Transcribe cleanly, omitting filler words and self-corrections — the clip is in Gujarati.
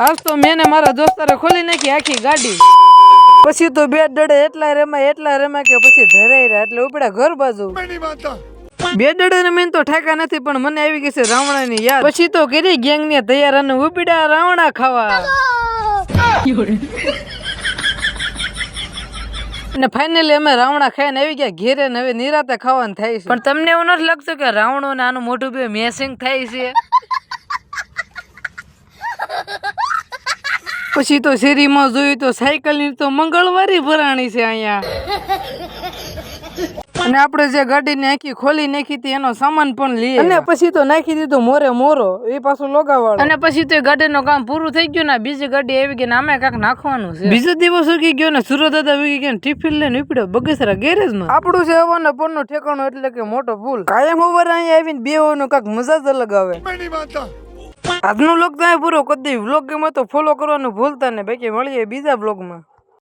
આજ તો મેં ને મારા દોસ્તારે ખોલી નાખી આખી ગાડી. પછી તો બે દડે એટલા રમ્યા કે પછી ધરાઈ રહ્યા એટલે ઉપડ્યા ઘર બાજુ. બે દડે ને મેં તો ઠેકા નથી પણ મને આવી ગઈ છે રાવણાની યાદ. પછી તો કરી ગેંગ ને તૈયાર અને ઉપડ્યા રાવણા ખાવા. અને ફાઇનલી અમે રાવણા ખાઈને આવી ગયા ઘેરે ને હવે નિરાતે ખાવાનું થાય છે. પણ તમને એવું નથી લાગતું કે રાવણો ને આનું મોઢું બે મેસિંગ થાય છે? પછી તો શેરીમાં જોયું તો સાયકલ ની તો મંગળવારી ભરાણી છે અહીંયા. અને આપણે જે ગાડીને આખી ખોલી નાખી હતી એનો સામાન પણ લઈએ અને પછી તો નાખી દીધું મોરે મોરો એ પાછું લોગાવાળો. અને પછી તો ગાડીનું કામ પૂરું થઈ ગયું ને બીજી ગાડી આવી ગઈ ને આમે કાંક નાખવાનું છે. બીજો દિવસ ઉગી ગયો ને સુરત દાદા ઉગી ગયા ટિફિન લઈને ઉપડ્યો બગસરા ગેરેજમાં. આપણું છે હવાના પરનું ઠેકાણું એટલે કે મોટો પુલ. કાયમ over અહીંયા આવીને બેવાનું કાંક મજા જ અલગ આવે. આજનો વ્લોગ તમે પૂરો કરી દઈ. વ્લોગ ગમે તો ફોલો કરવાનું ભૂલતા ને બાકી મળીએ બીજા વ્લોગમાં.